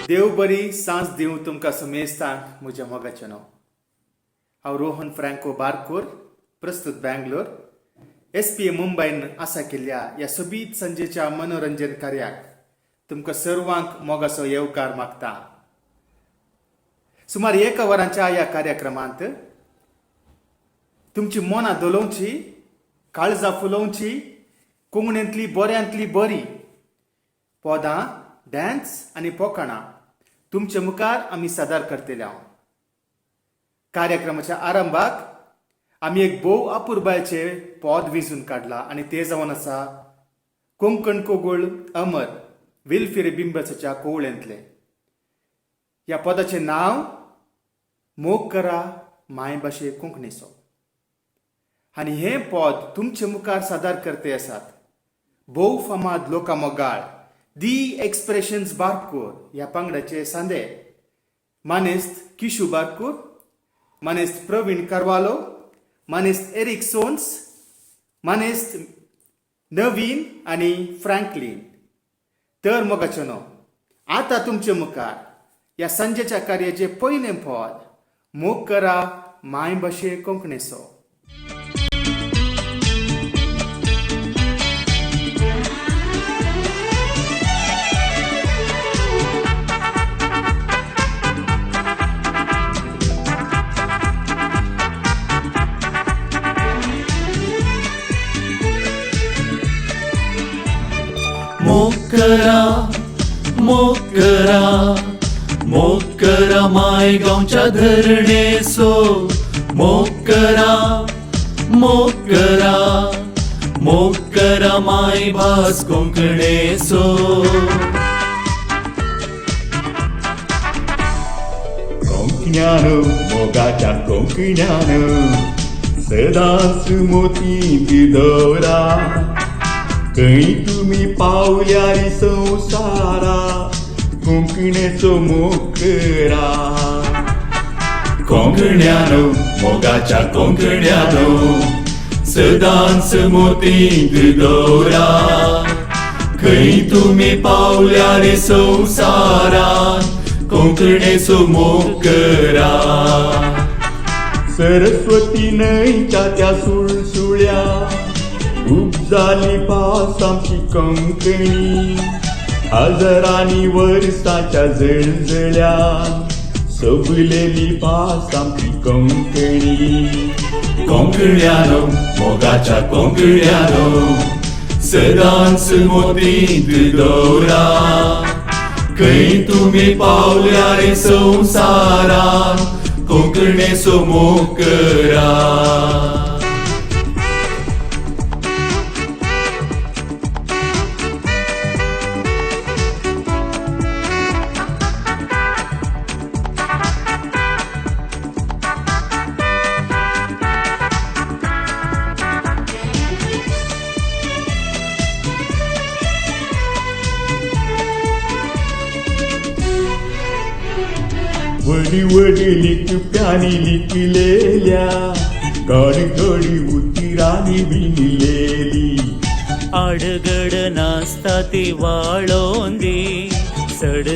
देव बरी सांज दिवं तुमकां समेस्तांक म्हज्या मोगाचें नांव. हांव रोहन फ्रँको बारकोर, प्रस्तुत बँगलोर. SPA मुंबईन आसा केल्ल्या ह्या सोबीत संजेच्या मनोरंजन कार्याक तुमकां सर्वांक मोगाचो येवकार मागता. सुमार 1 वरांच्या ह्या कार्यक्रमांत तुमची मनां दोलोवची, काळजां फुलोवची, कोंकणींतली बऱ्यांतली बरी पदां, डॅन्स आनी पोकणां तुमचे मुखार आमी सादर करतले. कार्यक्रमाच्या आरंभाक आमी एक भोव अपुर्बायचे पद विजून काडला आनी ते जावन आसा कोंकण कोगुळ अमर विलफिरे बिंबसाच्या कोवळ्यांतले. ह्या पदाचें नांव मोग करा मायभाशे कोंकणीचो. आनी हें पद तुमचे मुखार सादर करते आसात भोव फामाद लोकां मोगाळ दी एक्सप्रेशन्स बारकोर ह्या पंगडाचे सांदे मानेस्त किशू बारकोर, मानेस्त प्रवीण कारवालो, मानेस्त एरिक सोन्स, मानेस्त नवीन आनी फ्रँकलिन. तर मोगाचें न्हू, आतां तुमचे मुखार ह्या संजेच्या कार्याचे पयलें पद मोग करा मायभाशे कोंकणीचो. मोग करा माय गांवच्या धरणेचो. मोग करा माय भास कोंकणीचो. कोंकण्यानो मोगाच्या कोंकण्यानो सदांच मोती दवरा. खंय तुमी पावल्यार संवसारा कोंकणीचो मोग करा. कोंकण्यानो मोगाच्या कोंकण्यानो सदांच मोतीक दवरा. खंय तुमी पावल्यार संवसारान कोंकणीचो मोग करा. सरस्वती न्हंयच्या त्या सुळसुळ्या उपजाली पावस आमची कोंकणी. हजारांनी वर्सांच्या जळजळ्यान सबलेली भास आमची कोंकणी. कोंकण्यानो मोगाच्या कोंकण्यानो सदांच मोतीक दवरा. खंय तुमी पावल्यार संवसारान कोंकणीचो मोग करा. वडी वडी लिखप्यांनी लिखलेल्या गडगडी उतिरांनी विणलेली. आडगड नासता ती वाळोंदी, सड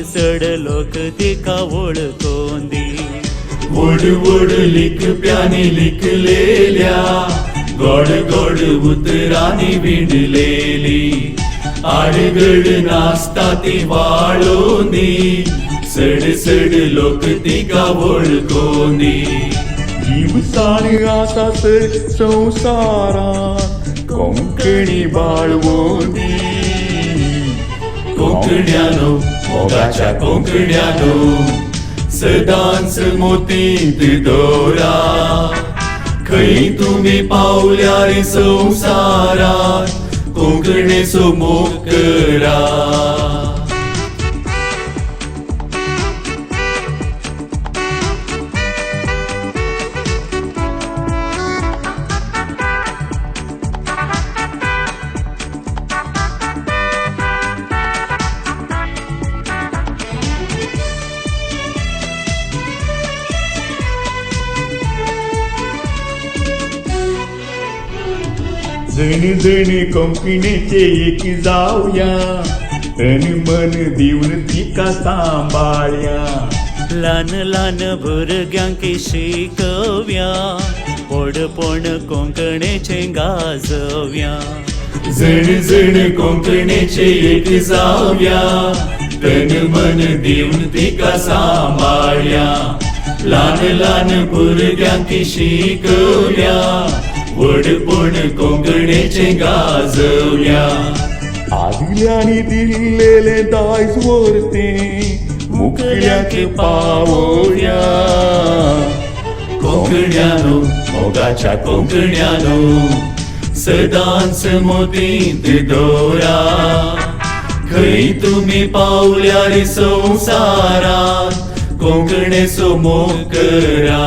लोक तिका वळखोंदी. वड वड लिखप्यांनी लिखलेल्या गोड गोड उतरांनी विणलेली. आडगड नासता ती वाळोंदी, सड लोक तिका वळखोंदी. जीवसाण आसा सर संवसारान कोंकणी बाळवोंदी. कोंकण्यानो मोगाच्या कोंकण्यानो सदांच मोतीक दवरा. खंय तुमी पावल्यार संवसारान कोंकणीचो मोग करा. जण जण कोंकणीचे एक जावया तन मन दिवन तिका सांभाळ्या ल्हान ल्हान भुरग्यांकी शिकव्या ओडपण कोंकणीचे गाजव्या जण जण कोंकणीचे एक जावया तन मन दिवन तिका सांभाळ्या ल्हान ल्हान भुरग्यांक शिकवल्या वडपण कोंकणीचे गाजवल्या आदिल्यानी दिलेले दायज वरते मुकड्याक पावोया कोंकण्यानो मोगाच्या कोंकण्यानो सदांच मोतींत दोरा खंय तुम्ही पावल्यार संवसारात कोंकणीचो मोग करा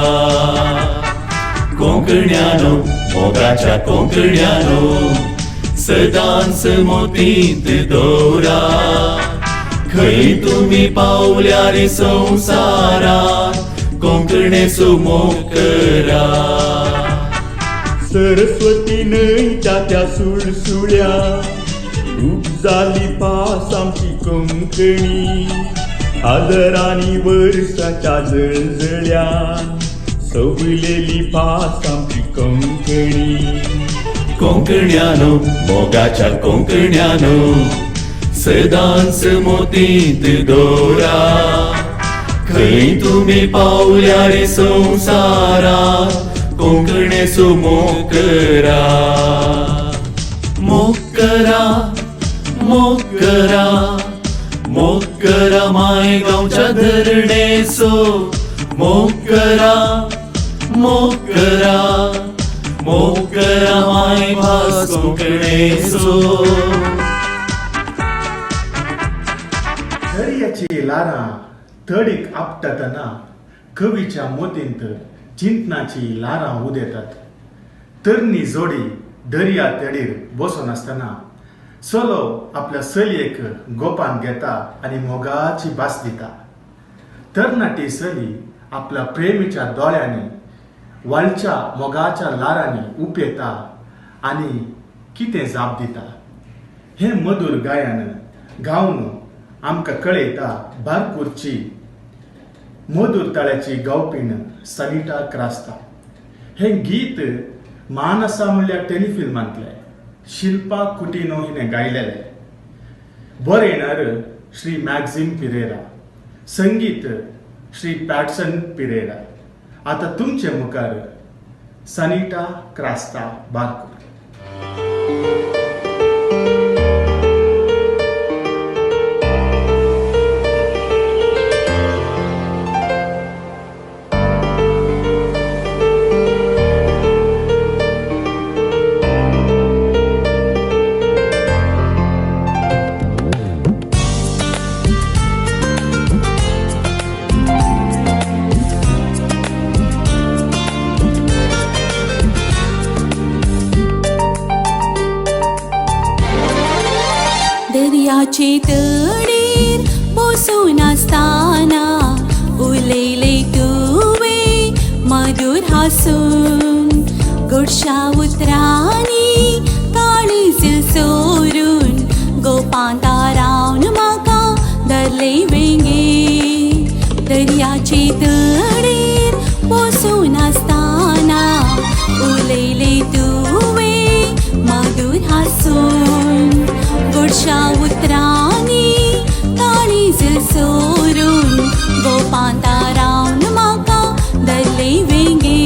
कोंकण्यानो मोगाच्या कोंकण्यानो सदांच मोतींत दोरा खंय तुम्ही पावल्यार संवसारात कोंकणीचो मोग करा सरस्वती न्हंयच्या त्या सुळसुळ्या रूप जाली पास आमची कोंकणी आदरांनी वर्साच्या जळजळ्यान सवलेली पास आमची कोंकणी कोंकण्यानो मोगाच्या कोंकण्यानो सदांच मोतींत दोरा खंय तुम्ही पावल्यार संवसारात कोंकणीचो मोग करा मोग करा मोग करा मोग करा माय गांवच्या धरणेचो मोग करा मोग करा मोग करा माय भास कोंकणीचो दर्याची लारां तडीक आपटतना कवीच्या मोतींत चिंतनाची लारां उदेतात तरणी जोडी दर्या तडीर बसून आसतना चलो आपल्या चलयेक गोपान घेता आनी मोगाची भास दिता तरणाटी चली आपल्या प्रेमीच्या दोळ्यांनी वालच्या मोगाच्या लारांनी उपेता आनी कितें जाप दिता हे मधुर गायन गावन आमकां कळयता बारपूरची मधुर ताळ्याची गावपीण सनिटा क्रास्ता हे गीत मानसा म्हणल्या टेलिफिल्मांतले शिल्पा कुटिनो हिणें गायलेले बरयणार श्री मॅक्झिम पिरेरा संगीत श्री पॅटसन पिरेरा आता तुमचे मुखार सनिटा क्रास्ता बारपूर दर्याचे तडीर बसून आसतना उलयले तुवे मधुर हासून गोडशा उतरांनी काळीज सोरून गोपांता रावन म्हाका धरले वेंगे दर्याचे तडीर बसून आसतना उलयले तुवे मधुर हासून गोडशा उतरांनी काळीज सोरून गोपांता रावन म्हाका धरले वेंगे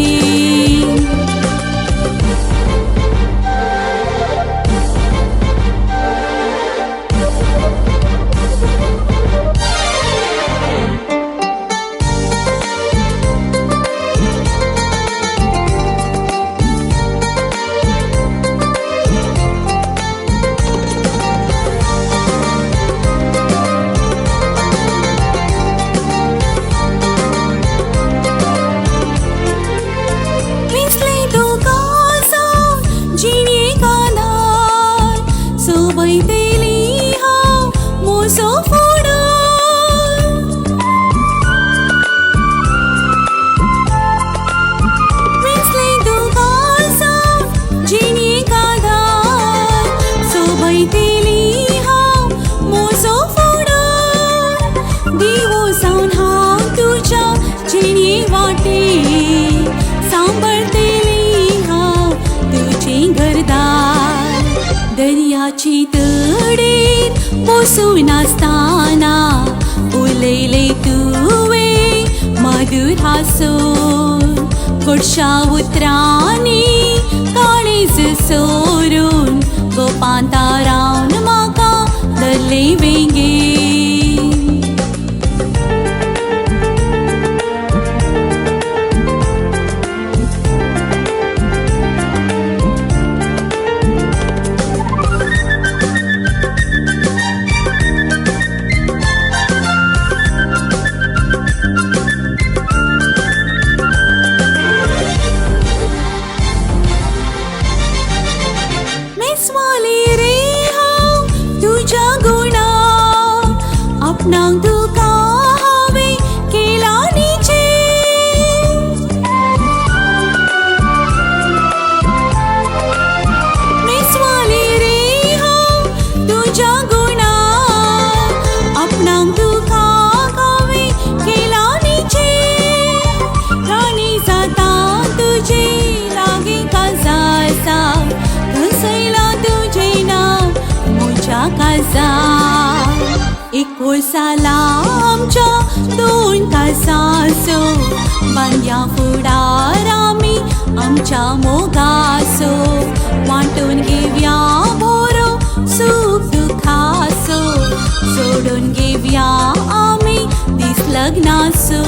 चिणी वाटे सांभाळतेली हांव तुझें घरदार. दर्याची तडेर बसून आसतना उलयले तुवें मधुर हांसून. गोडशा उतरांनी काळीज सोरून गोपांता रावन म्हाका धरले वेंगे. मेसवाली रे हांव तुज्या गुणा आपणाक तुका हांवें केला निचे. मेसवाली रे हांव तुज्या गुणा आपणाक तुका हांवें केला निचे. राणी जाता तुजे लागीं काजासा घसयला तुझे नाव म्हज्या काळजाक. एकोळसाला आमच्या दोन काळजांचो बांदया फुडार आमी आमच्या मोगाचो. वांटून घेवया बरो सूख दुखाचो सोडून घेवया आमी दीस लग्नाचो.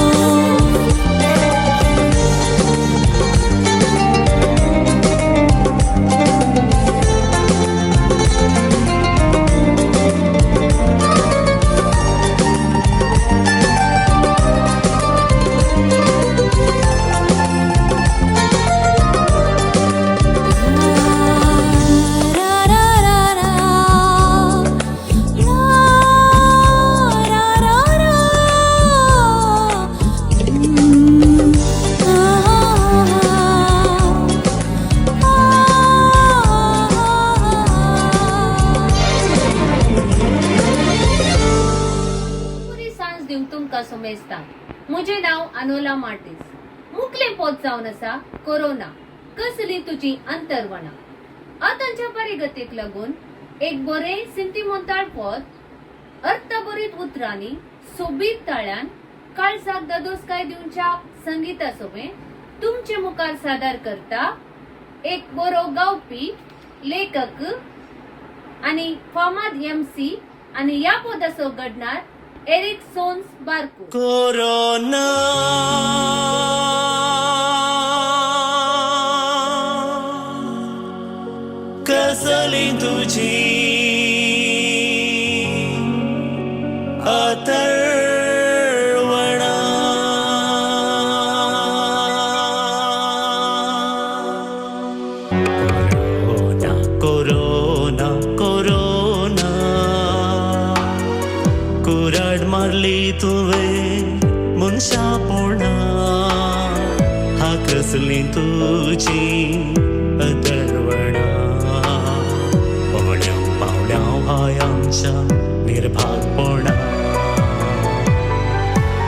पुरी सांज दिवंक तुमकां सोमेजता. म्हजें नांव अनोला मार्टिस. मुखलें पोत जावन आसा कोरोना. कसली तुजी अंतर्वणा. आतांच्या परिगतीक लागून एक बरें सिंतिमोंताळ पोत अर्थभरीत उतरांनी सोबीत ताळ्यान काळजाक दादोसकाय दिवच्या संगीता सोबे तुमचे मुखार सादर करता एक बरो गावपी लेखक आणि फामाद MC आणि ह्या पोताचो घडणार एरिक सोन्स बारकू. कोरोना कसली तुझी अथर्वणा. कोरोना कोरोना कोरोना कुराड मारली तुवें मनशा पोणा. हा कसली तुझी अथर्वणा. पावल्याव पावल्याव हाय आमच्या निर्भागपणा.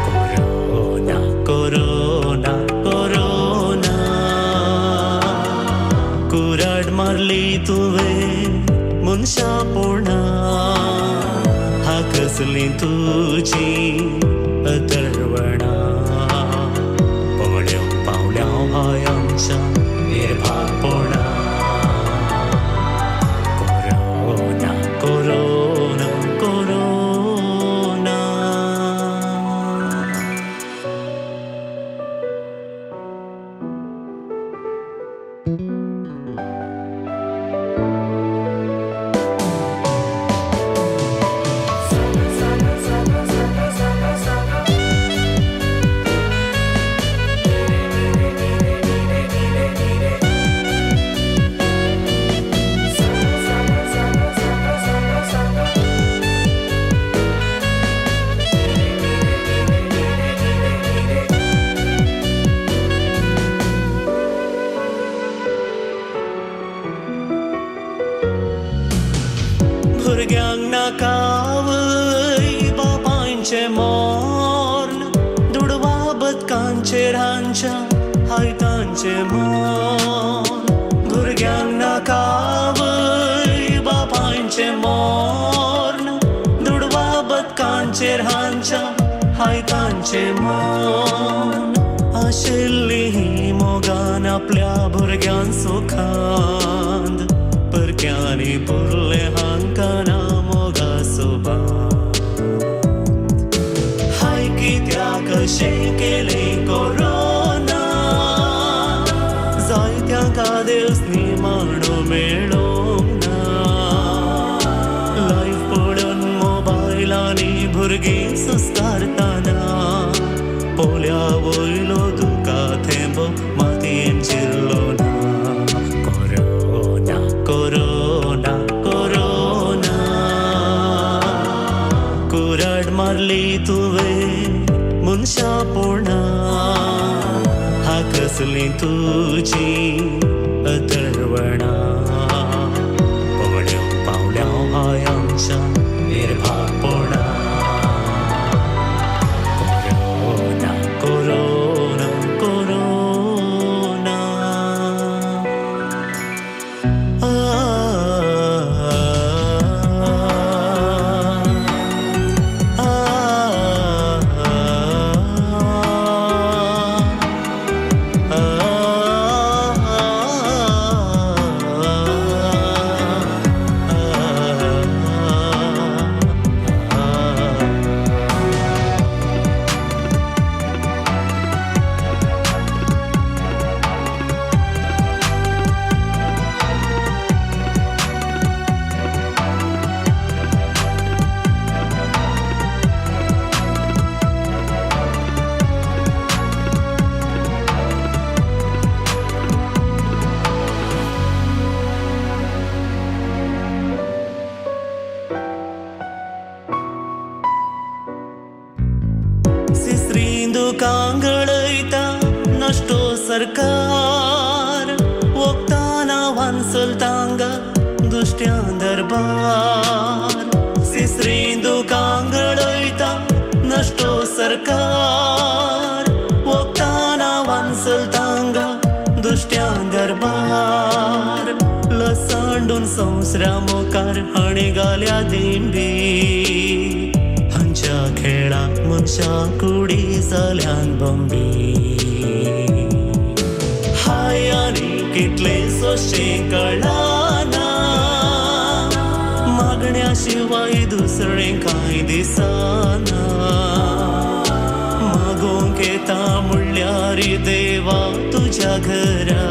कोरोना कोरोना कोरोना कुराड मारली तुवें मनशा पोणा. हा कसली तुझी अथर्वणा. पावल्याव पावल्याव हाय आमच्या निर्भागपणा. Corona corona corona. हायकांचे मन भुरग्यांक नाकावय बापायचे मोर्न दुडवा बदकांचेर हांच्या हायकांचे मन आशिल्ली ही मोगान आपल्या भुरग्यां सुखांत परक्यांनी पुरले हांकां ना मोगा सोबात हाय कित्याक कशें केलें कोरोना जायत्यांक देवस निमाणो मेळोंक ना लायफ पडून मोबायलांनी भुरगीं सुस्कारताना पोल्या वयलो दुका थेंबो मातयेन चिरलो ना कोरोना कोरोना कोरोना कुराड मारली तुवें मनशा पोणा हा कसली तुजी अथर्वणा पवड्यो पावल्या हाय आमच्या निर्भारपणा कोरोना कोरोना कोरोना सिस्रींदू कांगळयता नष्टो सरकार वक्ताना वानसल तांगा दुष्ट्यां दरबार सिस्रींदू कांगळयता नष्टो सरकार वक्ताना वानसल तांगा दुष्ट्यां दरबार लसांडून संवसरा मोकार हाणी घाल्या दिंडी हांच्या खेळाक मनशा कुडी जाल्यान बंबी हाय आनी कितले सोशें कळना मागण्या शिवाय दुसरें कांय दिसना मागोंक येता म्हणल्यार देवा तुज्या घरा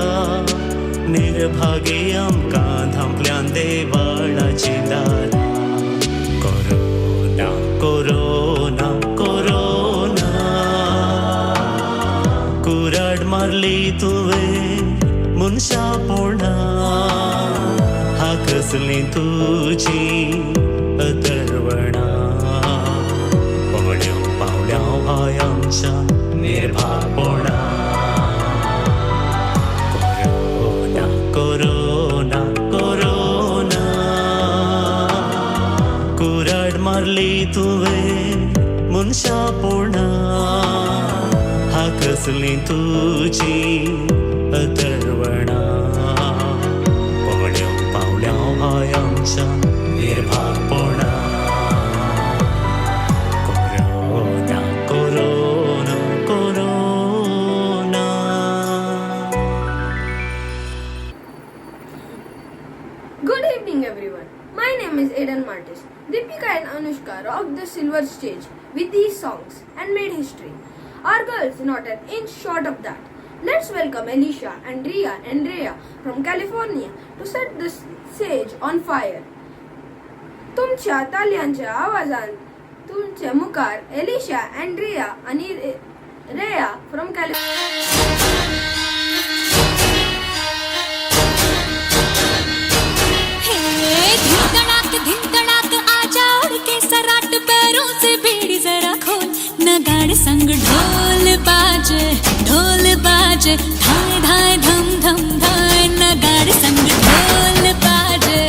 निर्भागी आमकां धांपल्यान देवाळाची दारां कोरोना कोरोना कोरोना कुराड मारली तुवें मनशा पोणा हा कसली तुजी अथर्वणा पवड्यो पावल्या हाय आमच्या निर्भारपणा कोरोना कोरोना कोरोना कुराड मारली तुवें मनशा पोणा हा कसली तुजी अथर्वणा पवड्यो पावल्या हाय आमच्या निर्भारपणा corona corona corona Good evening, everyone. My name is Aiden Martis. Deepika and Anushka rocked the silver stage with these songs and made history. Our girls not an inch short of that. Let's welcome Alicia, Andrea, and Rhea from California to set the stage on fire. तुमच्या ताल्यांच्या आवाजात तुमच्या मुखार Elisha, Andrea आणि रेया from धिन तड़ाक आजा उड़ के सराट पैरों से बेड़ी जरा खोल नगाड़े संग ढोल बाजे धाय धाय धम धम धाय नगाड़े संग ढोल बाजे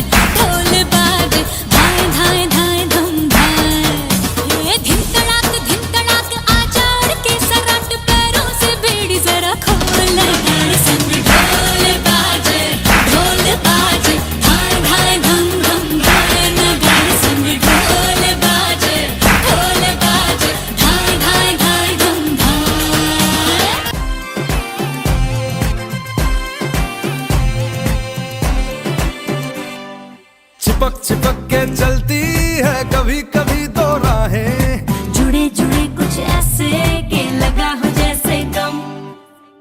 धाय धाय धाय धम धाय ये धिन तड़ाक आजा उड़ के सराट पैरों से बेड़ी जरा खोल नगाड़े संग चिपक के चलती है कभी कभी दो राहें, जुड़े जुड़े कुछ ऐसे के लगा हो जैसे गम,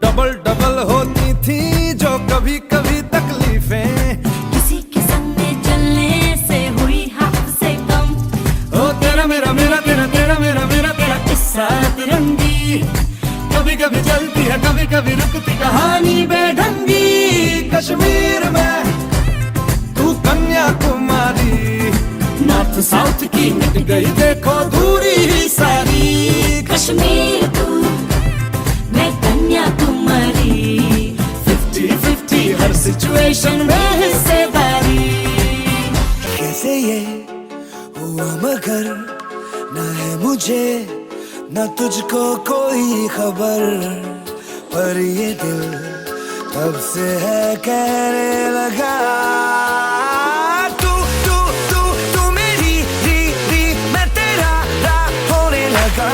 डबल डबल होती थी जो कभी कभी तकलीफें, किसी के संग में चलने से हुई हाथ से कम। ओ तेरा मेरा मेरा तेरा तेरा मेरा मेरा तेरा किस्सा तिरंगी, कभी कभी चलती है कभी कभी रुकती कहानी बेढंगी। कश्मीर में तू कन्याकुमारी, नॉर्थ साउथ की मिट गई देखो दूरी ही सारी। कश्मीर तू मैं कन्याकुमारी, 50-50 हर सिचुएशन में हिस्सेदारी। कैसे ये हुआ मगर न है मुझे न तुझको कोई खबर, पर ये दिल तब से है कहने लगा तू तू तू तू मेरी री मैं तेरा रा होने लगा,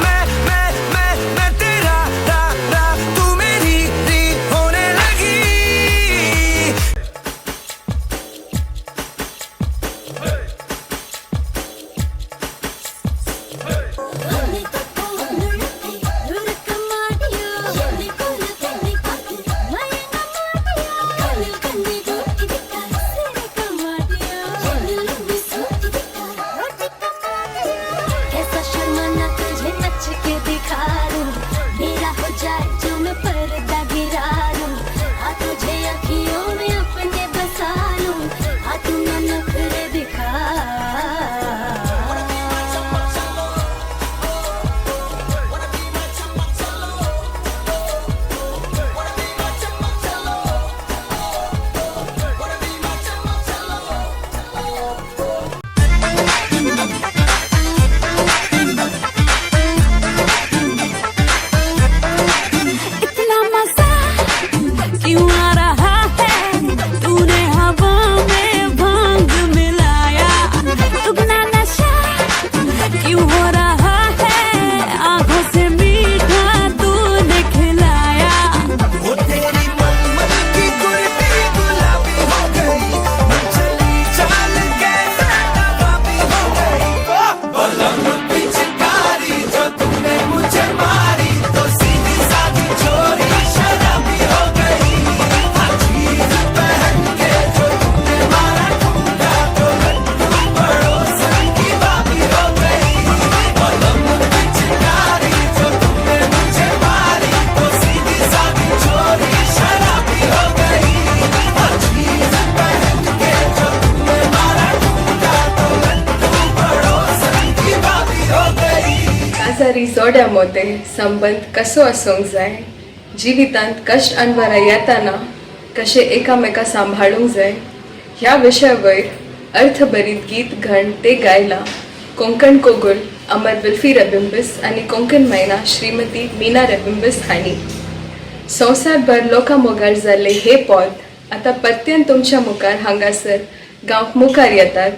मैं तेरा रा तू मेरी री होने लगी। कैसा शर्माना तुझे नच के दिखा दूं, मेरा हो जाए जो मैं पर्दा गिरा दूं, हाँ तुझे अखियों में अपने बसा लूं, हाँ तू ना नखरे दिखा। इतना मजा क्यों आ रहा है, तूने हवा में भांग मिलाया, दुगना नशा क्यों हो रहा है, आंखों से मीठा तूने खिलाया। वो तेरी मन की कुर्ती गुलाबी हो गई, चली चाल कैसे नवाबी हो गई। बलम पिचकारी जो तुमने मुझे मारी, तो सीधी सादी चोरी शराबी हो गई। चीज पहन के जो तुमने मारा ठुमका, तो लड्डू पड़ोसन की भाभी हो गई। बलम पिचकारी जो तुमने मुझे मारी, तो सीधी सादी चोरी शराबी हो गई। चीज पहन के जो तुमने मारा ठुमका, तो लड्डू पड़ोसन की भाभी हो गई। आजारी जोड्यामध्ये संबंध कसो आसूंक जाय, जिवितांत कश्ट अनवरां येताना कशे एकामेका सांभाळूंक जाय, ह्या विशयावयर अर्थभरीत गीत घण ते गायला कोंकण कोगुल अमर विल्फी रेबिंबिस आनी कोंकण मैना श्रीमती मीना रेबिंबिस हांणी। संवसारभर लोकां मोगाळ जाल्ले हे पॉद आतां परत्येन तुमच्या मुखार हांगासर गांवक मुखार येतात।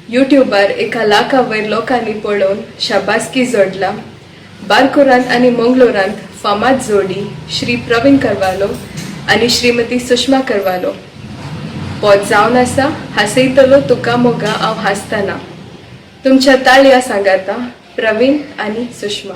यूट्यूबार 1 लाखा वयर लोकांनी पळोवन शाबासकी जोडला। बारकुरांत आनी मंगलोरांत फामाद जोडी श्री प्रवीण करवालो आनी श्रीमती सुषमा करवालो। पॉद जावन आसा हांसयतलो तुका मोगा हांव हांसतना। तुमच्या ताळया सांगाता प्रवीण आनी सुषमा।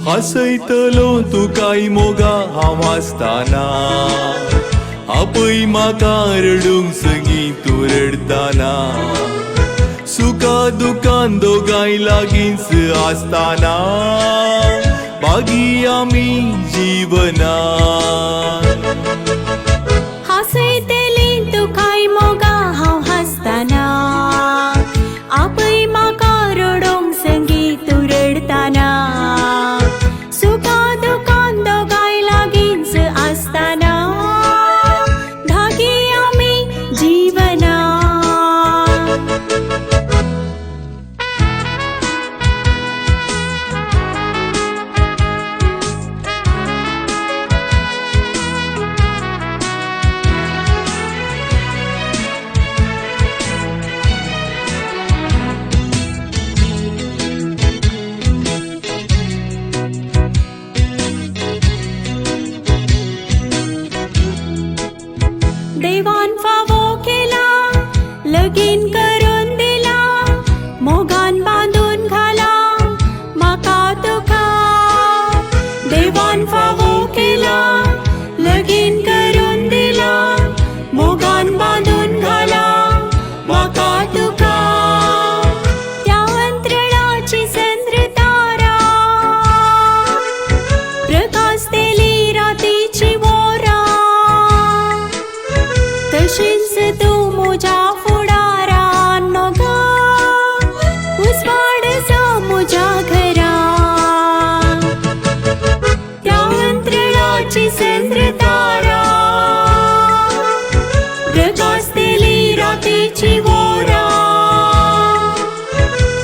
हसयतलो तुकाय मोगा हांव आसताना, आपय म्हाका रडूंक सगी तूं रडताना, सुखा दुखान दोगांय लागींच आसताना, मागी आमी जीवना। हांसयतली तुकाय मोगा हांव हांसताना, आपय म्हाका रडोंक संगी तूं देवान फावो केला लगीन करून दिला मोगान बांधून घाला माका तुका देवान फावो केला लगीन करून दिला मोगान बांधून घाला माका तुका त्या अंतरणाची चंद्र तारा प्रकाशतेली रातीची वोरा तशीच तू मोजा फुडारान गा उजवाडचा मोजा घरा त्या अंतरणाची चंद्र तारा प्रकाशतेली रातीची वोरा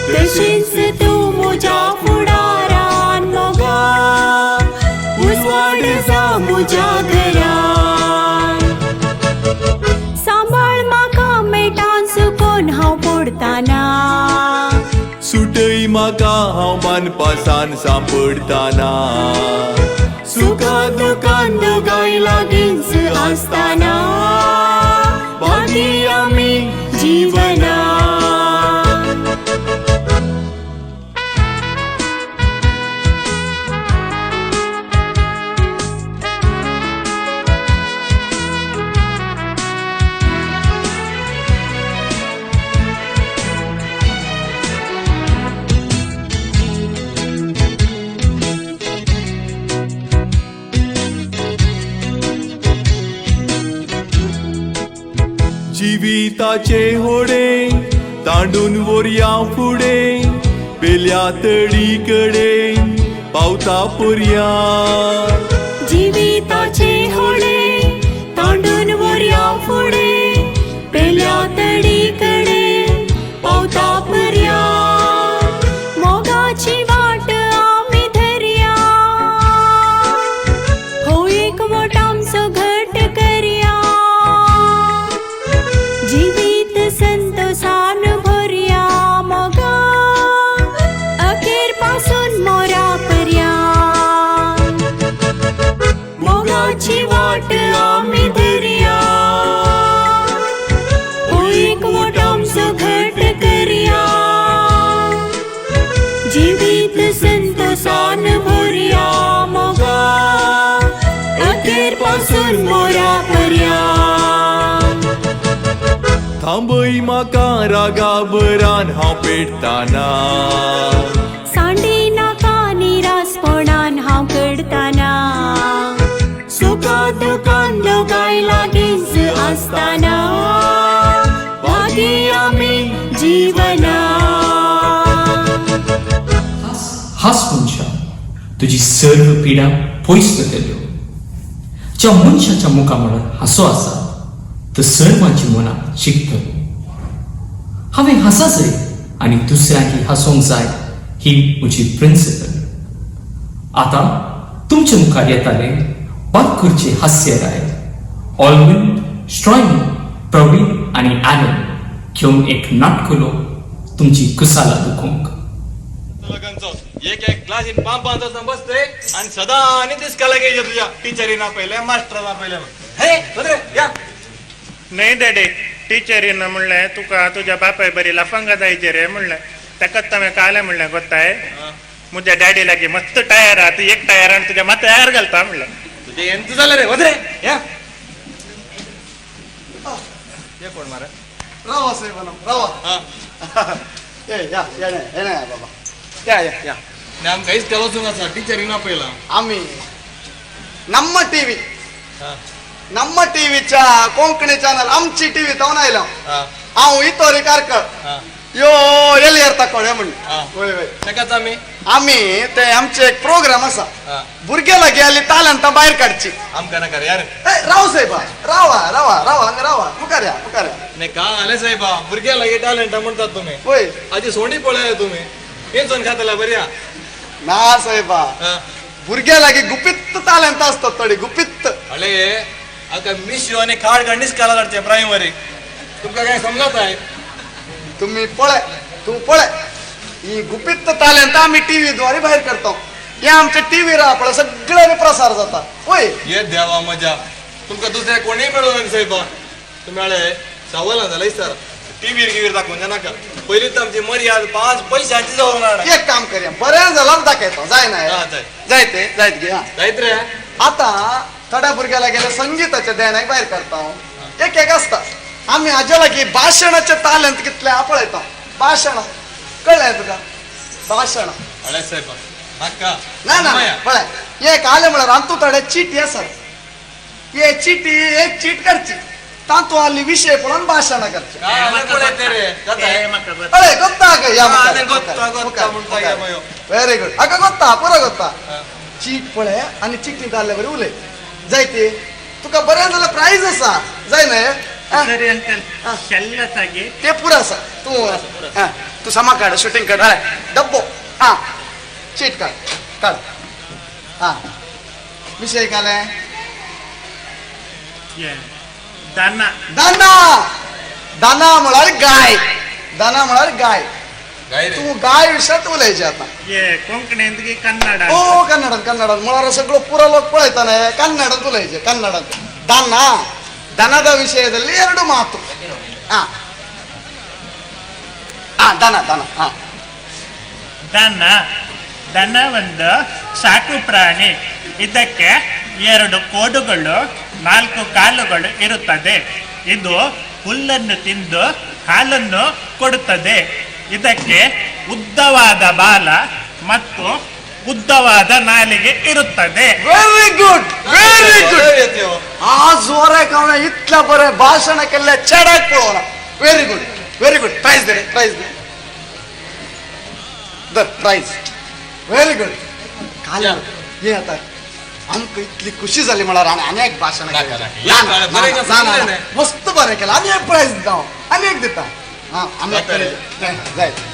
तशीच तू मोजा फुडारान गा उजवाडचा मोजा घरा सांभाळ माका मेटान सुकोन हांव पडताना सुटय म्हाका हांव मानपासान सांपडताना सुखा दुखान दोगांय लागींच आसताना भागी आमी जीवना जिविताचे होडे तांडून वोरया फुडे पेल्या तळी कडेन पावता पर्या जिविताचे होडे तांडून वोरया फुडे पेल्या तडी कडे पावता पर्या मोगाची वाट आमी धरया हो एक मोठामचो घट करया जीवित संतोषान भरया मोगा अखेर पासून मोरा पर्या मोगाची वाट आमी धरया हो एक मोठामचो घट करया जीवित संतोषान भरया मोगा अखेर पासून मोरा पर्या थांबय म्हाका रागा बरान हांव पेटताना सांडी नाका निरासपणान हांव करताना सुखा दुखान दोगांय लागींच आसताना भागी आमी जीवना हाच मनशा तुजी सर्व पिडा पयस जातल्यो ज्या मनशाच्या मुखा म्हणून हांसो आसा तो सर्वांची मनां शिकतलो हांवें हांसा जाय आनी दुसऱ्यांक हांसोंक जाय ही म्हजी प्रिंसिपल आतां तुमच्या मुखार येताले बादकुरचे हास्य राय ऑलविन स्ट्रॉयनी प्रवीण आनी एनल घेवन एक नाटकुलो तुमची कुसाला दुखोवंक एक एक क्लास इन पांच पांच बसते आणि सदा आणि दिसका लागायचे तुझ्या टीचरीना पहिले मास्टरना पहिले हे बरे या नाही डॅडी टीचरीनं म्हणलें तुका तुझ्या बापाय बरी लफंगा जायचे रे म्हणलें ताकाच तमें काले म्हणलें गोताय म्हज्या डॅडी लागी मस्त टायर आहा तू एक टायर आणि तुझ्या माथ्यार घालता म्हणलें तुझे एंत झालं रे वदरे या ये कोण मारे रावा साहेब रावा ये नाही बाबा या नाम काहीच केलो तुमचा टीचरीना पहिला आम्ही ನಮ್ಮ ಟಿವಿच्या कोंकणी चॅनल आमची टीव्ही जाऊन आयला हांव इतोरी कारकळ यो एलियर तकोळे म्हण वय वय ताकाच आम्ही ते आमचे एक प्रोग्राम असा भुरगे लागी आली तालंत भायर काडची आमकां नाका रे यार राव साहेबा रावा रावा रावा हांगा रावा मुखार या नाही का आले साहेबा भुरग्या लागी टॅलेंट म्हणतात तुम्ही होय आजी सोंडी पळय तुम्ही हेंचोन खातला बऱ्या ना साहेबा भुरग्या लागी गुपित्त तालंत असतात थोडी गुपित्त अरे आता मिश्र आणि खाड गणिस काला काढते प्रायमरी तुमका काय समजत आहे तुम्ही तू पळे ही गुपित्त तालंत आम्ही टीव्ही द्वारे बाहेर करतो हे आमचे टीव्ही राहा सगळ्यांनी प्रसार जाता होय ये देवा मजा तुमका दुसऱ्या कोणी मिळवलं साहेबा तुम्ही सवाल झालंय सर टीव्हीर गिवीर दाखवून द्या नका पहिली तर आमची मर्यादा 5 पैशांची जाऊन आणा एक काम करूया बरें जाल्यार दाखयता जाय ना हा, जाय. जायते जायत घे जायत रे आता थोड्या भुरग्याला गेल्या संगीताच्या ध्यानाक भायर काडटा हांव एक एक आसता आमी हाजे लागीं भाशणाचे तालंत कितले आपळयता भाशण कळ्ळें तुका भाशण हळे साहेब नाका ना ना पळय एक आले म्हळ्यार आमतू थोडे चिटी आसात हे चिटी एक चीट करची तातूं आली विशय पळोवन भाशण करची अरे ಗೊತ್ತಾ वेरी गुड अगं ಗೊತ್ತಾ पुरो ಗೊತ್ತಾ चीट पळय आनी चिटी जाल्ले बरें उलय जायते तुका बरें जाल्यार प्राइज आसा जाय ना ते पुरो आसा तू समा काढ शूटिंग काढ डब्बो हा चीट काढ काढ हा विषय काले दाना दाना दाना म्हळ्यार गाय दाना म्हळ्यार गाय गाय रे तू गाय विशयात उलयचे आता कोंकणींत की कन्नड ओ कन्नडांत म्हळ्यार सगळो पुरो लोक पळयता न्हय कन्नडांत उलयचे कन्नडांत दाना ದನದ ವಿಷಯದಲ್ಲಿ 2 ಮಾತು ದನ ದನ ದನ ದನ ಒಂದು ಸಾಕು ಪ್ರಾಣಿ ಇದಕ್ಕೆ 2 ಕೋಡುಗಳು 4 ಕಾಲುಗಳು ಇರುತ್ತದೆ ಇದು ಹುಲ್ಲನ್ನು ತಿಂದು ಹಾಲನ್ನು ಕೊಡುತ್ತದೆ ಇದಕ್ಕೆ ಉದ್ದವಾದ ಬಾಲ ಮತ್ತು ಉದ್ದವಾದ ನಾಲಿಗೆ ಇರುತ್ತದೆ ವೆರಿ ಗುಡ್ ಆ ಜೋರಾಗಿ ಅವನ ಇತ್ಲ ಬರೇ ಭಾಷಣಕ್ಕೆಲ್ಲ ಚಡಕ್ ಪಡೋಣ ವೆರಿ गुड प्राइज दे प्राइज व्हेरी गुड काल हे आता आमकां इतली खुशी जाली म्हळ्यार आनी अनेक भाशण मस्त बरें केलें आनी एक प्राइज दिता आनी एक दिता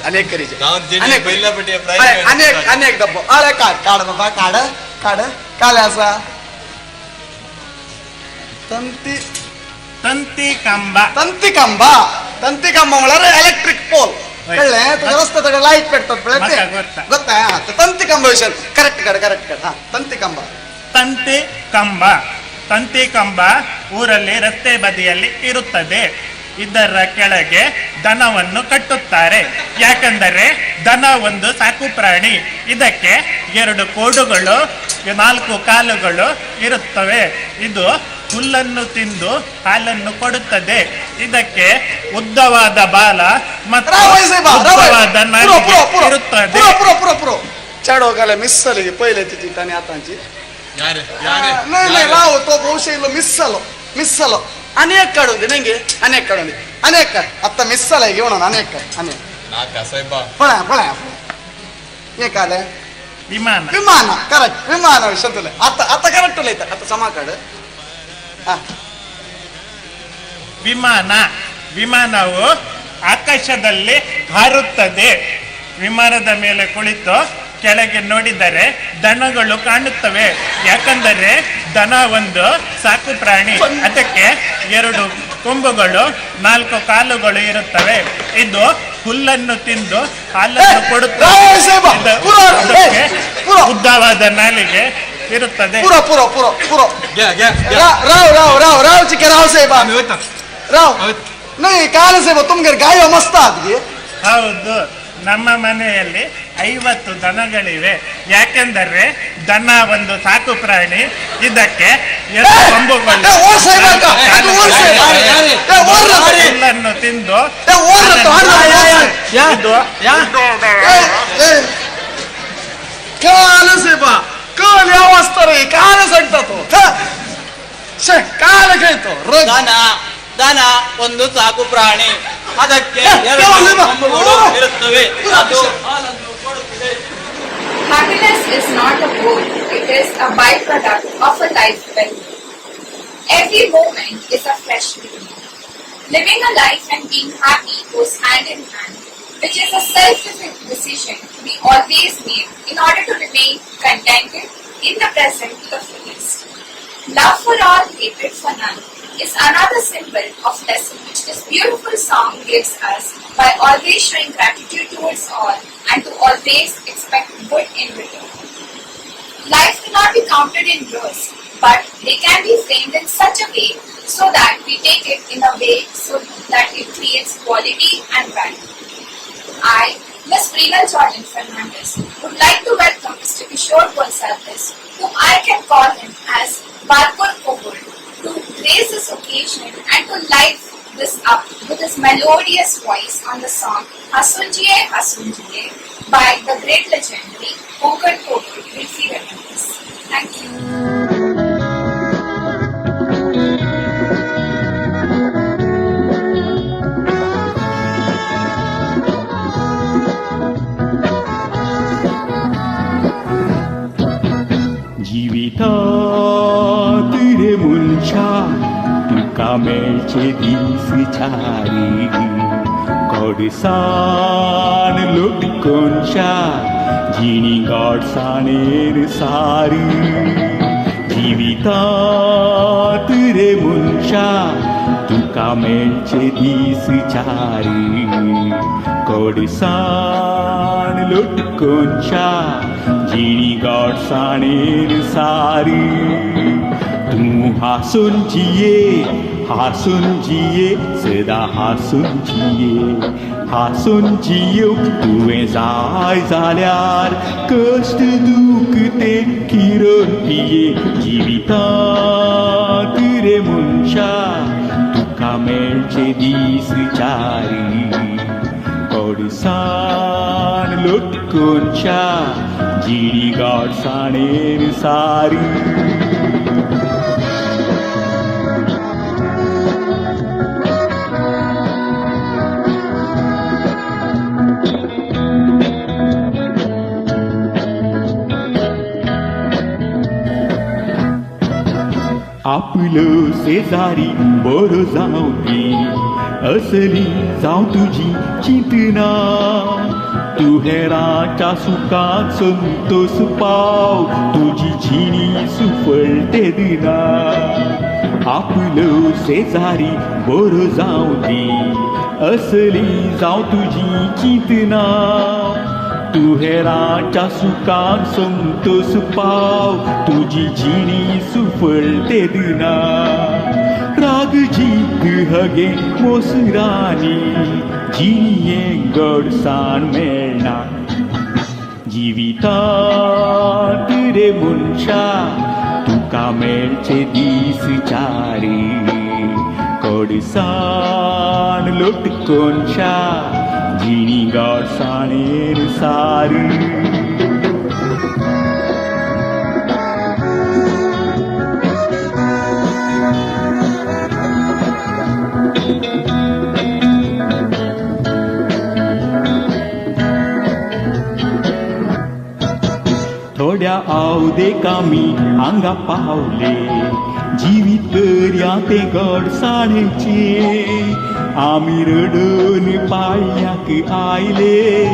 अनेक करीचे अनेक डब्बो अरे काढ बाबा काढ काले आसा तंती ಕಂಬ म्हळ्यार इलेक्ट्रिक पोल कळ्ळें तुका रस्ते थोडे लाईट पेटतात पळय ಗೊತ್ತಾ ತಂತಿ ಕಂಬ ವಿಷಯ ಕರೆಕ್ಟ್ ಕಾಡ್ ತಂತಿ ಕಂಬ ಊರಲ್ಲಿ ರಸ್ತೆ ಬದಿಯಲ್ಲಿ ಇರುತ್ತದೆ ಇದರ ಕೆಳಗೆ ದನವನ್ನು ಕಟ್ಟುತ್ತಾರೆ ಯಾಕಂದರೆ ದನ ಒಂದು ಸಾಕು ಪ್ರಾಣಿ ಇದಕ್ಕೆ 2 ಕೋಡುಗಳು 4 ಕಾಲುಗಳು ಇರುತ್ತವೆ ಇದು ಹುಲ್ಲನ್ನು ತಿಂದು ಹಾಲನ್ನು ಕೊಡುತ್ತದೆ ಇದಕ್ಕೆ ಉದ್ದವಾದ ಬಾಲ ಮತ್ತು ಉದ್ದವಾದ ನಾಲಿಗೆ ಇರುತ್ತದೆ चढोगाला मिस जाली पहिले तिची ताणी आतांची नाही राव तो बहुशः इल्लो मिस जालो अनेक काढून दे नेंगे अनेक काढ आता मिस जाला घेऊन अनेक पळ्या हे काले विमान करेक्ट विमान विषय तुला आता करेक्ट उलयता आता समा काढ ವಿಮಾನವು ಆಕಾಶದಲ್ಲಿ ಹಾರುತ್ತದೆ ವಿಮಾನದ ಮೇಲೆ ಕುಳಿತು ಕೆಳಗೆ ನೋಡಿದರೆ ದನಗಳು ಕಾಣುತ್ತವೆ ಯಾಕಂದರೆ ದನ ಒಂದು ಸಾಕು ಪ್ರಾಣಿ ಅದಕ್ಕೆ 2 ಕೊಂಬುಗಳು 4 ಕಾಲುಗಳು ಇರುತ್ತವೆ ಇದು ಹುಲ್ಲನ್ನು ತಿಂದು ಹಾಲನ್ನು ಕೊಡುತ್ತದೆ ಉದ್ದವಾದ ನಾಲಿಗೆ ಇರುತ್ತದೆ राव चिके राव साहेब राव नाही काल साहेब तुमगे गाय मस्त आदगी ಹೌದು ನಮ್ಮ ಮನೆಯಲ್ಲಿ 50 ದನಗಳಿವೆ ಯಾಕೆಂದರೆ ದನ ಒಂದು ಸಾಕು ಪ್ರಾಣಿ ಇದಕ್ಕೆ 2 ಕೊಂಬುಗಳು ಹುಲ್ಲನ್ನು ತಿಂದು काल साहेब काल या वाजता रे काल सांगता तो काल खेळतो ದನ ಒಂದು ಸಾಕು ಪ್ರಾಣಿ ಅದಕ್ಕೆ 2 ಕೊಂಬುಗಳು ಇರುತ್ತವೆ ಅದು ಹಾಲನ್ನು ಕೊಡುತ್ತದೆ Happiness is not a goal, it is a byproduct of a life well. Every moment is a fresh beginning. Living a life and being happy goes hand in hand, which is a self-fulfilling decision we always make in order to remain contented in the present to the fullest. Love for all, hatred for none is another symbol of lesson which this beautiful song gives us by always showing gratitude towards all and to always expect good in return. Life cannot be counted in years, but they can be framed in such a way so that we take it in a way so that it creates quality and value. I, Ms. Preenal Jordan Fernandez, would like to welcome Mr. Kishore Gonsalves, whom I can call him as Balpur Kogul, to grace this occasion and to light this up with his melodious voice on the song Hasunjiye Hasunjiye by the great legendary Konkan Kogul Wilfy Remedies. Thank you. जिवितात रे मुनशा तुका मेळचे दीस छारी गोडसाण लोटकोनशा जिणी गोडसाणेर सारी जिवितात रे मुनशा तुका मेळचे दीस छारी गोडसाण लोटकोनशा जिणी गोडसाणेर सारी तू हासून जिये सदा हासून जिये तुवें जाय जाल्यार कश्ट दूख ते किरण पिये जिवितांत रे मनशा तुका मेळचे दीस चारी गोडसाण लोटकोनशा जिणी गोडसाणेर सारी आपलं शेजारी बरो जावं ती असली जावं तुजी चिंतना तू हेराच्या सुखात संतोष पाव तुजी जिणी सुफळ ते दिना आपलं शेजारी बरो जावं ती असली जावं तुजी चिंतना तू हेराच्या सुखात संतोष पाव तुजी जिणी सुफळ ते दिना राग जीत हगे मोसरानी जिणिये गोडसाण मेळना जिवितांत रे मनशा तुका मेळचे दीस चारी गोडसाण लोटकोनशा जिणी गोडसाणेर सारी थोड्या आवदेकामी हांगा पावले जिवीत करया ते गोडसाणेचे आमी रडून पाळ्याक आयले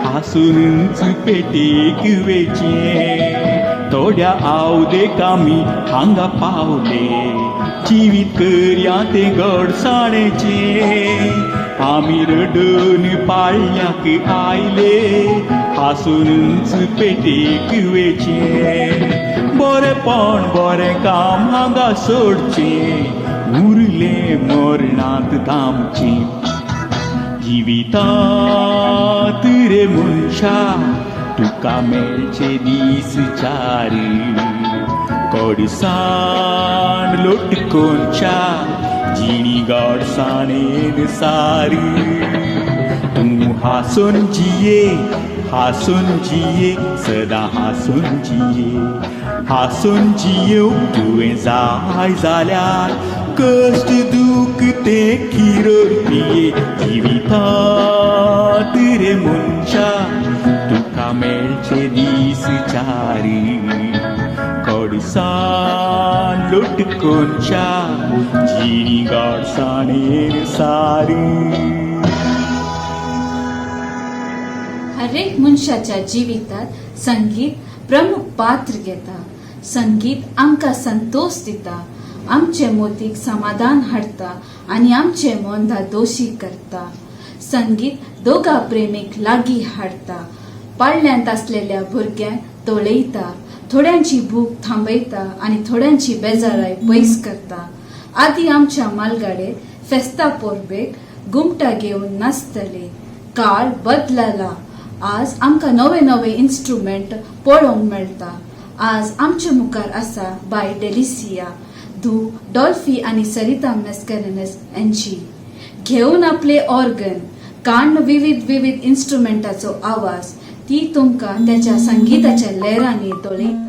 हासूनच पेटेक वेचे थोड्या आवदेकामी हांगा पावले जिवीत करया ते गोडसाणेचे आमी रडून पाळ्याक आयले हासूनच पेटेक वेचे बरेपण बरें काम हांगा सोडचें उरले मरणांत थांबचें जिवितांत रे मनशा तुका मेळचे दीस चारी गोडसाण लोटकोनशा जिणी गोडसाणेर सारी तू हासून जिये सदा हासून जिये तुवें जाय जाल्यार कश्ट दूख ते किरण पिये जिवितांत रे मनशा तुका मेळचे दीस चारी गोडसाण लोटकोनशा जिणी गोडसाणेर सारी हरेक मनशाच्या जिवितात संगीत प्रमुख पात्र घेता संगीत आमकां संतोष दिता आमचे मोतीक समाधान हाडटा आनी आमचे मन दोशी करता संगीत दोगा प्रेमीक लागीं हाडटा पाळल्यांत आसलेल्या भुरग्यांक तोळयता थोड्यांची भूक थांबयता आणि थोड्यांची बेजाराय पयस करता. आधी आमच्या मालगाडे फेस्ता पोरबेक घुमटा घेऊन नाचतले. काळ बदलला. आज आमकां नवे नवे इन्स्ट्रुमेंट पळोवंक मेळटा. आज आमच्या मुखार आसा बाय डेलिसिया, धू डॉल्फी आणि सरिता मेस्करेनस यांची. घेऊन आपले ऑर्गन, कान विविध विविध इन्स्ट्रुमेंटाचो आवाज, ती तुमकां त्याच्या संगीताच्या लहरांनी दोळयता.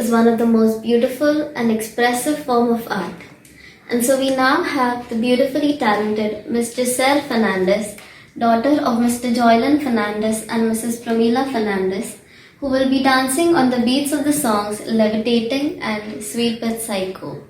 is one of the most beautiful and expressive form of art. And so we now have the beautifully talented Ms. Giselle Fernandez, daughter of Mr. Joylan Fernandez and Mrs. Pramila Fernandez, who will be dancing on the beats of the songs Levitating and Sweet But Psycho.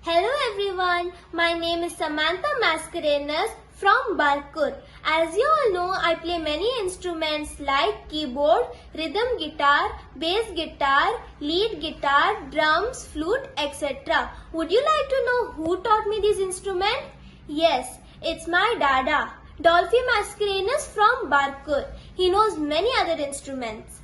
Hello everyone, my name is Samantha Mascarenhas from Barkut. As you all know, I play many instruments like keyboard, rhythm guitar, bass guitar, lead guitar, drums, flute, etc. Would you like to know who taught me these instruments? Yes, it's my dada, Dolphy Mascarenhas from Barkut. He knows many other instruments.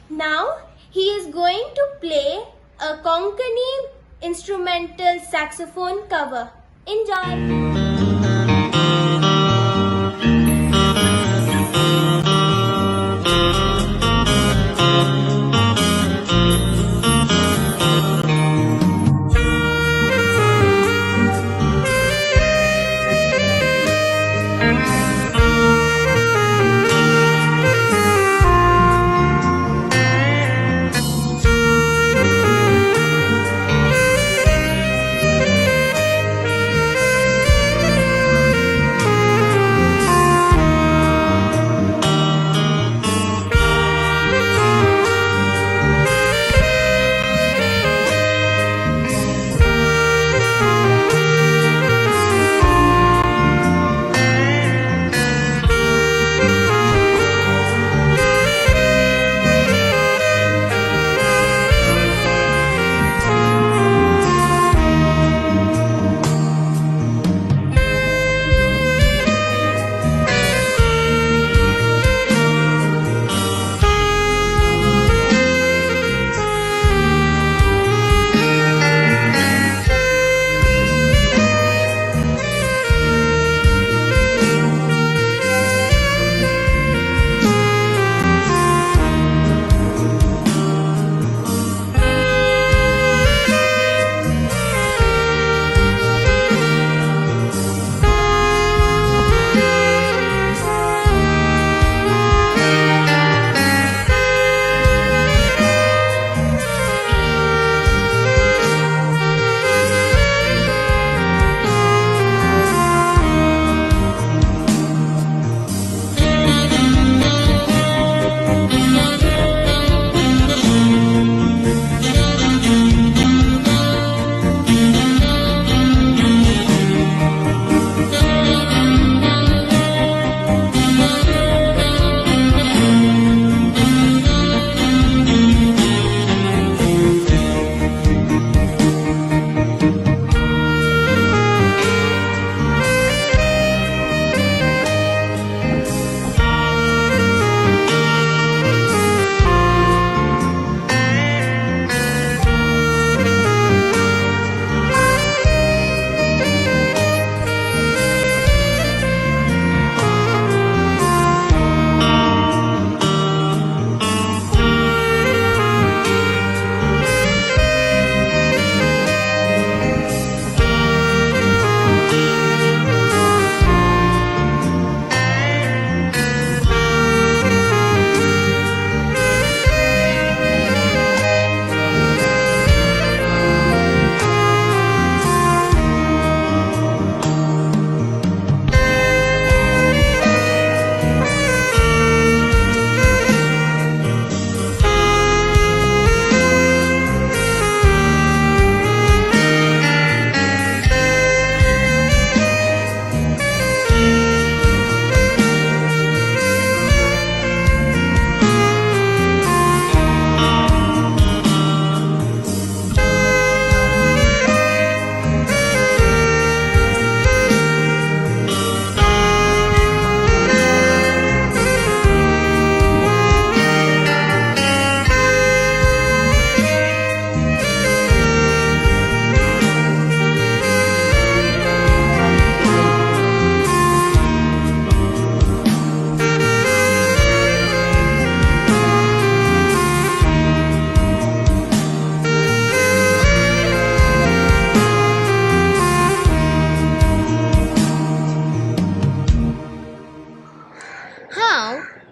Now, he is going to play a Konkani instrumental saxophone cover. Enjoy!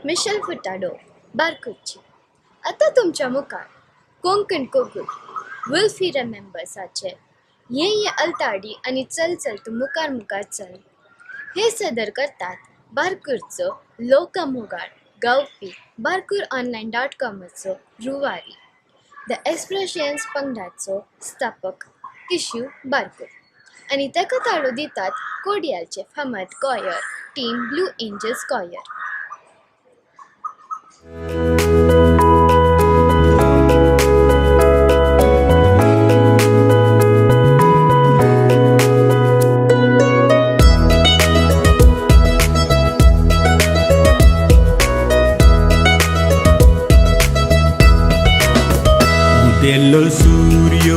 Michelle Furtado बारकुची. आता तुमच्या मुखार कोंकण कोगुल विल्फी रिमेंबर्साचे ये अलताडी आणि चल चल तू मुखार मुखार चल हे सदर करतात बारकूरचो लोकमोगाळ गावपी barkuronline.comचो रुवारी द एक्सप्रेशन्स पंगडाचो स्थापक किशू बारकूर आणि ताका ताळो दितात कोडियालचे फामाद choir team blue angels choir. उदेल्लो सूर्य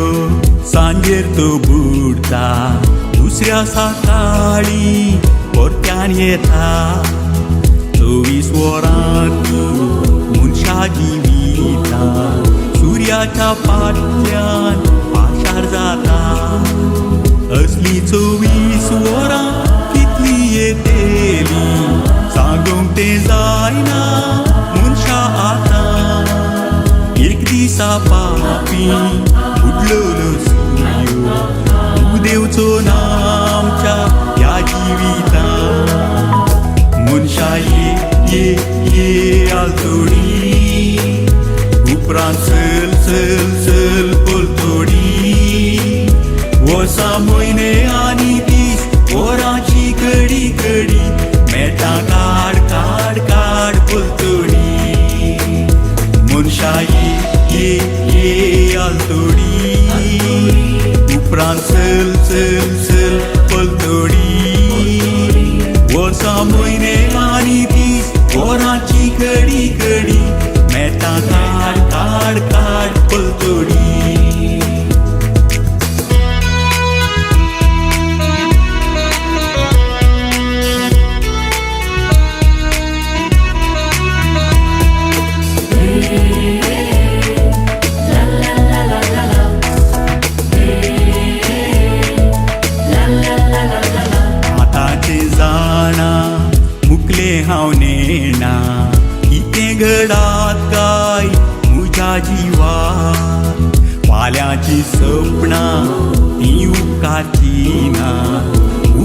सांजेर तो बुडता दुसऱ्या सकाळी परत्यान येता 24 वरांत मनशा जिविता सूर्याच्या फाटल्यान पाशार जाता. असली 24 वरां कितली येतेली सांगूंक ते जायना मनशा आतां. एक दिसा पापी बुडलोलो सूर्य तूं देवचो नामच्या ह्या जिवितां. मनशा ये आलतोडी उपरांत चल चल चल पलतोडी. वर्सां म्हयने आनी दीस वरांची घडी घडी मेटा काड काड काड पलतोडी. मनशा ये आलतोडी उपरांत चल चल चल पलतोडी. वर्सां म्हयने आनी दीस वरांची घडी घडी मेटा काड काड काड पलतोडी. आतांचे जाणा मुकले हांव नेणा कितें घडात काय म्हज्या जिवाक. फाल्यांची सपनां ती उपकारची ना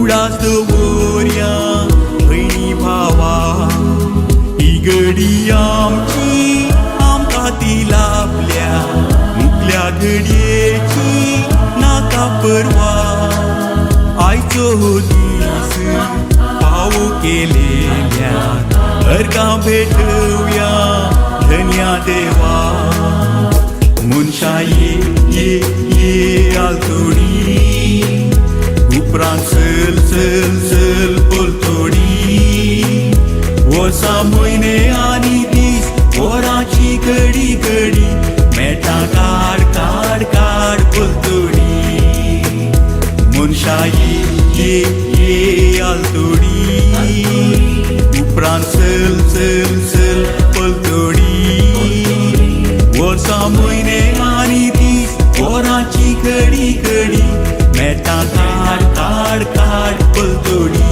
उडास दवरया भयणी भावा. ही घडी आमची आमकां ती लाभल्या मुकल्या घडयेची नाका परवा. आयचो दीस पावो केलेल्या अर्गां भेटवया धन्या देवा. मनशा ये आलतोडी उपरांत चल चल चल पलतोडी. वर्सां म्हयने आनी दीस वरांची घडी घडी मेटा काड काड काड पलतोडी. मनशा ये आलतोडी उपरांत चल चल चल पलतोडी. वर्सां म्हयने आनी दीस वरांची घडी घडी मेटा काड काड काड पलतोडी.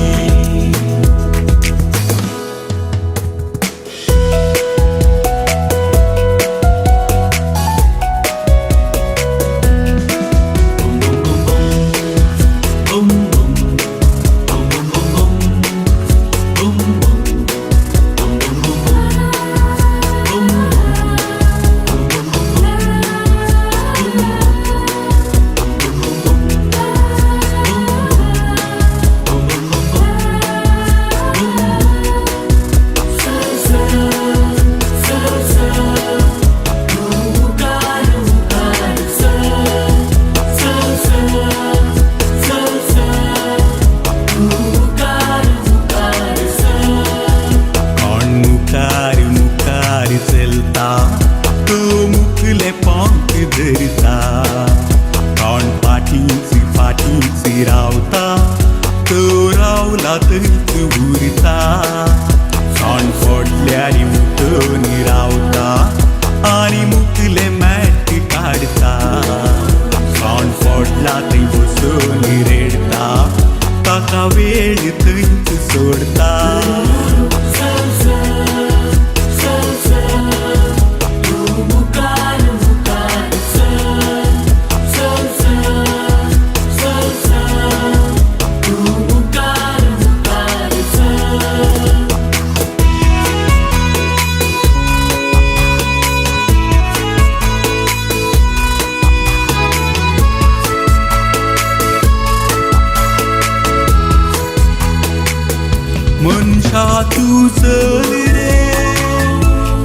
तू चल रे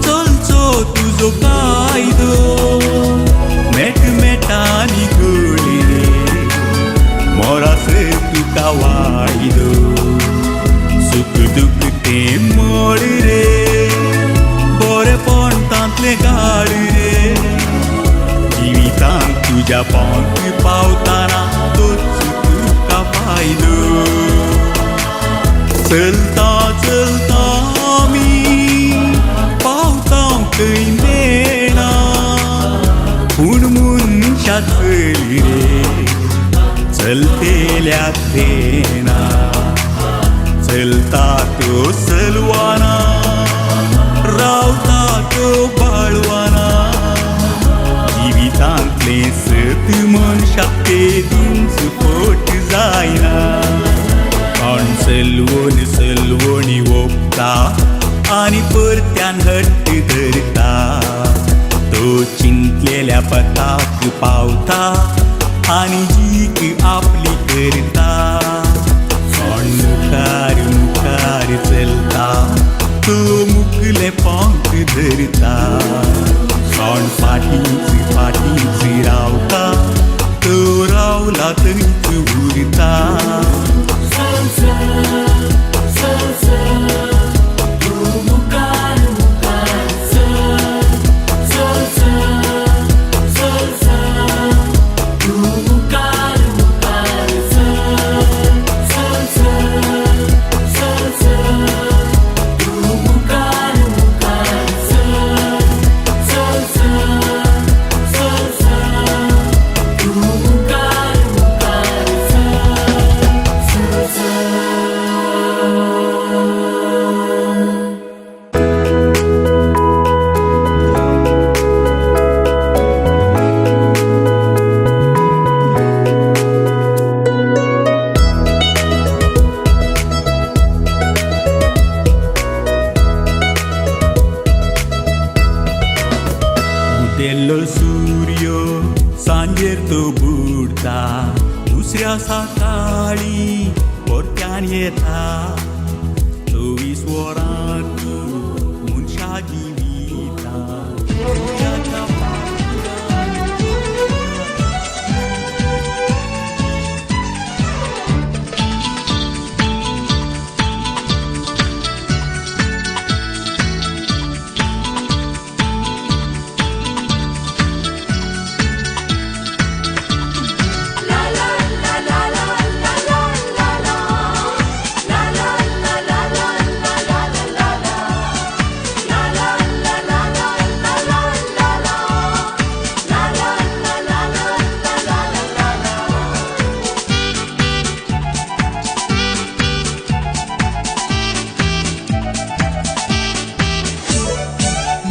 चलचो तुझो कायदो मेटमेटानी घोळी रे मोरासे तुका वायदो सुख दुख ते मोड रे बरेपण तांतले गाड रे जिवितांत तुझ्या पांक पावताना तोच तुका फायदो चलता चलता आमी पावता खंय मेळना पूण मनशा चली रे चलतेल्या तेना चलता तो सलवाना रावता तो बाळवाना जिवितांतले सत मनशाक तेदूंच पोट जायना कोण सलवून सलवणी ओपता आनी परत्यान हट्ट धरता तो चिंतलेल्या पथाक पावता आनी जीक आपली करता कोण मुखार मुखार चलता तो मुखले पांक धरता कोण फाटींच फाटींच रावता तो रावला थंयच उरता उदेल्लो सूर्य सांजेर तो बुडता दुसऱ्या सकाळी परत्यान येता 24 वरांत मनशा जिविता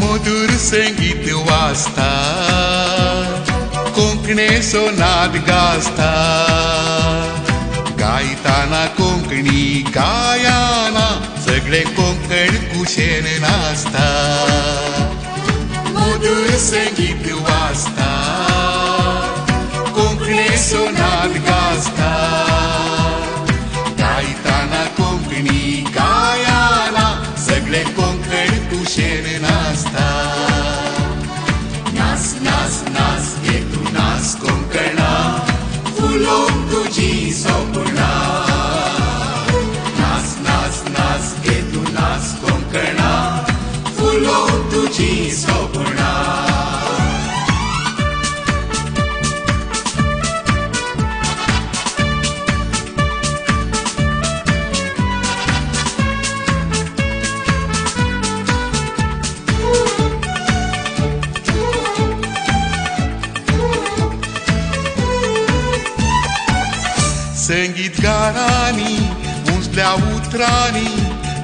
मधुर संगीत वाजता कोंकणीचो नाद गाजता गायताना कोंकणी गायाना सगळे कोंकण कुशेन नाचता मधुर संगीत वाजता कोंकणीचो नाद गाजता गायताना कोंकणी गायाना सगळे कोंकण कुशेन नाचता नाच नाच नाच हे तू नाच कोंकणा फुलोक तुझी सोपुणा नाच नाच नाच हे तू नाच कोंकणा फुलोक तुझी सोपुणा संगीतकारांनी उंचल्या उतरांनी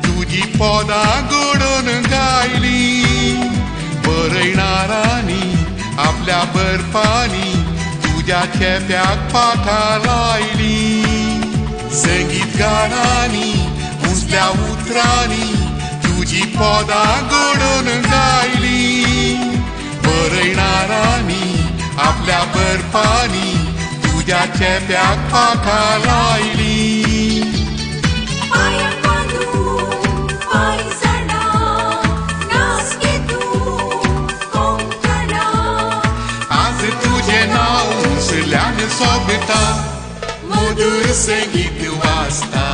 तुझी पदां घडोवन गायली बरयणारांनी आपल्या बरपांनी तुझ्या केप्याक पाखां लायली संगीतकारांनी उंचल्या उतरांनी तुझी पदां घडोवन गायली बरयणारांनी आपल्या बरपांनी तुझ्या चेप्याक पाखां लायली पाया मधुर से गीत वास्ता